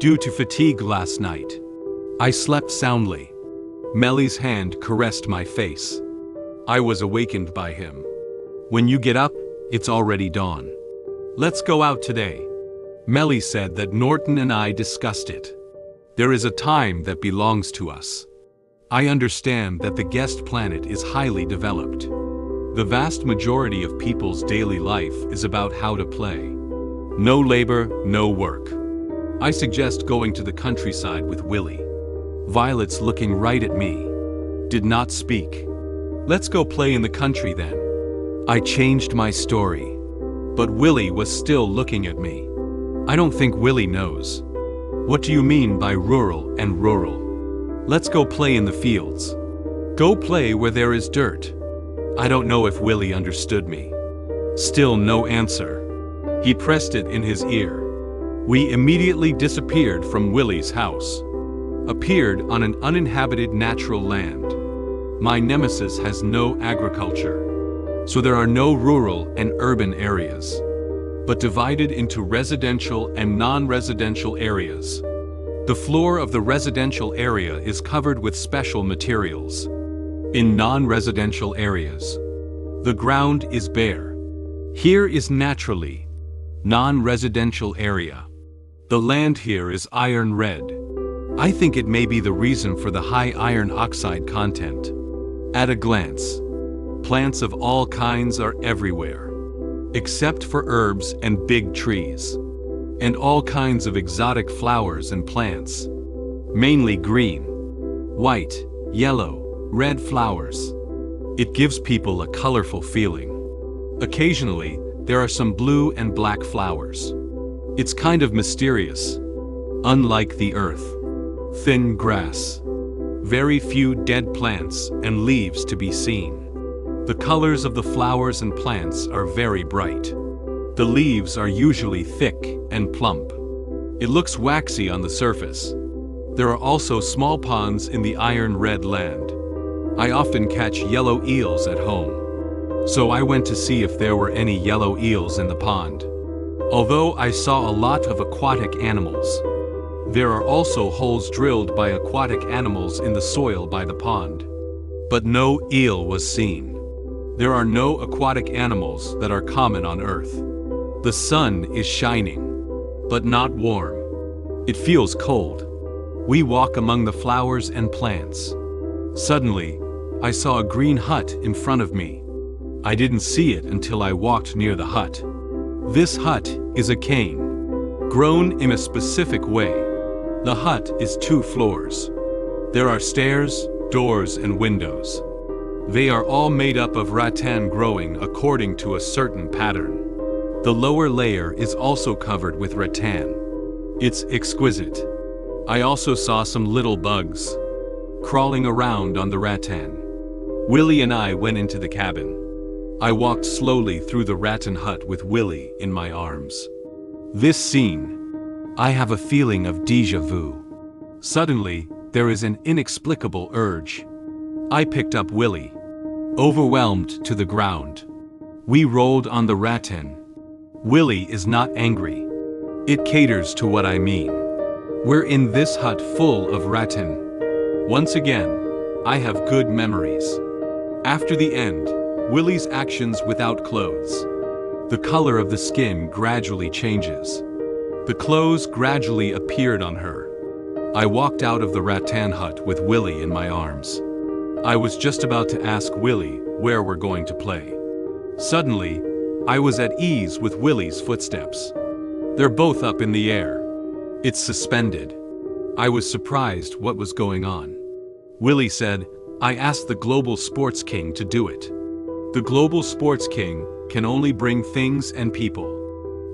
due to fatigue last night. I slept soundly. Melly's hand caressed my face. I was awakened by him. When you get up, it's already dawn. Let's go out today. Melly said that Norton and I discussed it. There is a time that belongs to us. I understand that the guest planet is highly developed. The vast majority of people's daily life is about how to play. No labor, no work. I suggest going to the countryside with Willie. Violet's looking right at me. Did not speak. Let's go play in the country then. I changed my story. But Willie was still looking at me. I don't think Willie knows. What do you mean by rural and rural? Let's go play in the fields. Go play where there is dirt. I don't know if Willie understood me. Still no answer. He pressed it in his ear. We immediately disappeared from Willie's house. Appeared on an uninhabited natural land. My nemesis has no agriculture. So there are no rural and urban areas, but divided into residential and non-residential areas. The floor of the residential area is covered with special materials. In non-residential areas, the ground is bare. Here is naturally non-residential area. The land here is iron red. I think it may be the reason for the high iron oxide content. At a glance, plants of all kinds are everywhere, except for herbs and big trees, and all kinds of exotic flowers and plants, mainly green, white, yellow, red flowers. It gives people a colorful feeling. Occasionally, there are some blue and black flowers. It's kind of mysterious. Unlike the earth, thin grass, very few dead plants and leaves to be seen. The colors of the flowers and plants are very bright. The leaves are usually thick and plump. It looks waxy on the surface. There are also small ponds in the iron red land. I often catch yellow eels at home. So I went to see if there were any yellow eels in the pond. Although I saw a lot of aquatic animals, there are also holes drilled by aquatic animals in the soil by the pond. But no eel was seen. There are no aquatic animals that are common on Earth. The sun is shining, but not warm. It feels cold. We walk among the flowers and plants. Suddenly, I saw a green hut in front of me. I didn't see it until I walked near the hut. This hut is a cane, grown in a specific way. The hut is 2 floors. There are stairs, doors, and windows. They are all made up of rattan growing according to a certain pattern. The lower layer is also covered with rattan. It's exquisite. I also saw some little bugs crawling around on the rattan. Willie and I went into the cabin. I walked slowly through the rattan hut with Willie in my arms. This scene, I have a feeling of déjà vu. Suddenly, there is an inexplicable urge. I picked up Willie, overwhelmed to the ground. We rolled on the rattan. Willie is not angry. It caters to what I mean. We're in this hut full of rattan. Once again, I have good memories. After the end, Willie's actions without clothes. The color of the skin gradually changes. The clothes gradually appeared on her. I walked out of the rattan hut with Willie in my arms. I was just about to ask Willie where we're going to play. Suddenly, I was at ease with Willie's footsteps. They're both up in the air. It's suspended. I was surprised what was going on. Willie said, I asked the Global Sports King to do it. The Global Sports King can only bring things and people.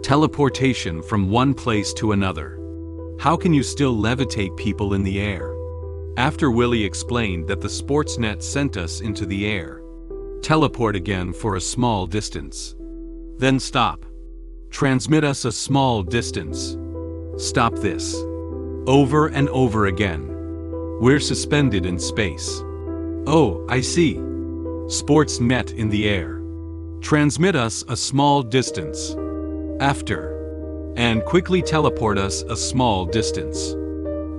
Teleportation from one place to another. How can you still levitate people in the air? After Willie explained that the sports net sent us into the air. Teleport again for a small distance. Then stop. Transmit us a small distance. Stop this. Over and over again. We're suspended in space. Oh, I see. Sports net in the air. Transmit us a small distance. After. and quickly teleport us a small distance.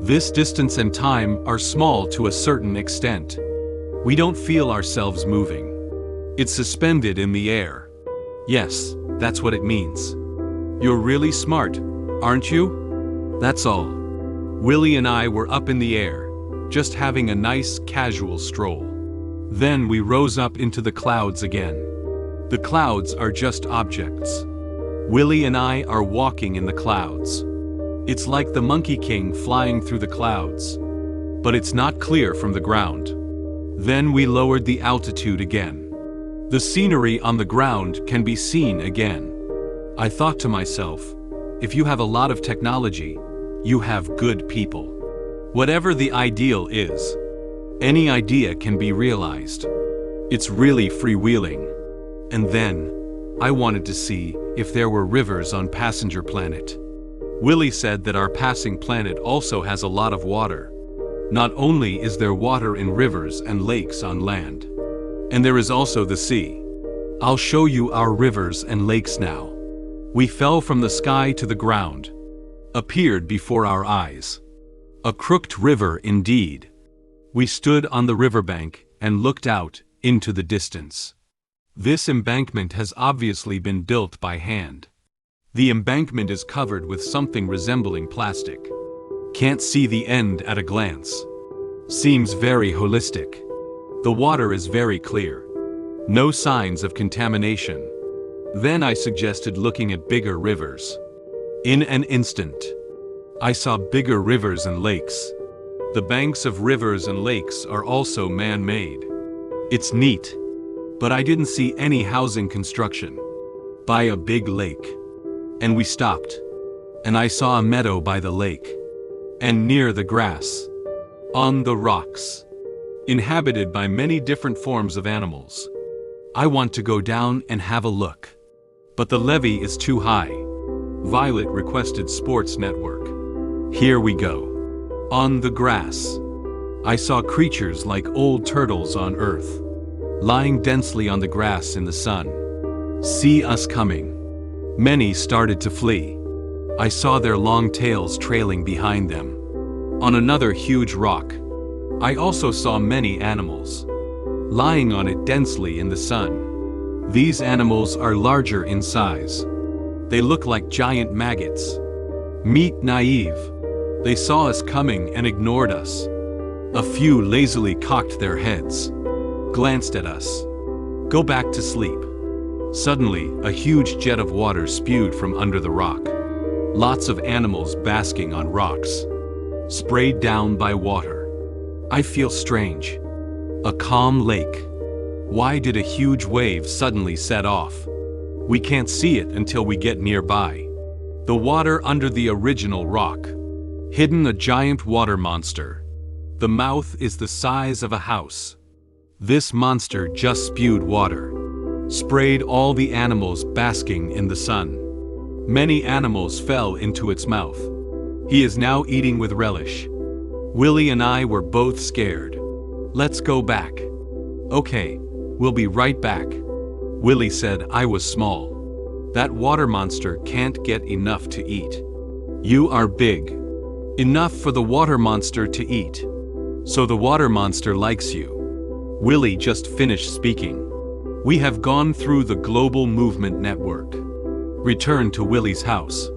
This distance and time are small to a certain extent. We don't feel ourselves moving. It's suspended in the air. Yes, that's what it means. You're really smart, aren't you? That's all. Willie and I were up in the air, just having a nice, casual stroll. Then we rose up into the clouds again. The clouds are just objects. Willie and I are walking in the clouds. It's like the Monkey King flying through the clouds. But it's not clear from the ground. Then we lowered the altitude again. The scenery on the ground can be seen again. I thought to myself, if you have a lot of technology, you have good people. Whatever the ideal is, any idea can be realized. It's really freewheeling. And then, I wanted to see if there were rivers on Passenger Planet. Willie said that our passing planet also has a lot of water. Not only is there water in rivers and lakes on land, and there is also the sea. I'll show you our rivers and lakes now. We fell from the sky to the ground, appeared before our eyes. A crooked river indeed. We stood on the riverbank and looked out into the distance. This embankment has obviously been built by hand. The embankment is covered with something resembling plastic. Can't see the end at a glance. Seems very holistic. The water is very clear. No signs of contamination. Then I suggested looking at bigger rivers. In an instant, I saw bigger rivers and lakes. The banks of rivers and lakes are also man-made. It's neat, but I didn't see any housing construction by a big lake. And we stopped, and I saw a meadow by the lake, and near the grass, on the rocks, inhabited by many different forms of animals. I want to go down and have a look, but the levee is too high. Violet requested Sports Network. Here we go. On the grass, I saw creatures like old turtles on Earth, lying densely on the grass in the sun. See us coming. Many started to flee. I saw their long tails trailing behind them. On another huge rock, I also saw many animals, lying on it densely in the sun. These animals are larger in size. They look like giant maggots. Meet naive. They saw us coming and ignored us. A few lazily cocked their heads, glanced at us. Go back to sleep. Suddenly, a huge jet of water spewed from under the rock. Lots of animals basking on rocks, sprayed down by water. I feel strange. A calm lake. Why did a huge wave suddenly set off? We can't see it until we get nearby. The water under the original rock. Hidden a giant water monster. The mouth is the size of a house. This monster just spewed water. Sprayed all the animals basking in the sun. Many animals fell into its mouth. He is now eating with relish. Willie and I were both scared. Let's go back. Okay, we'll be right back. Willie said I was small. That water monster can't get enough to eat. You are big. Enough for the water monster to eat. So the water monster likes you. Willie just finished speaking. We have gone through the Global Movement Network. Return to Willie's house.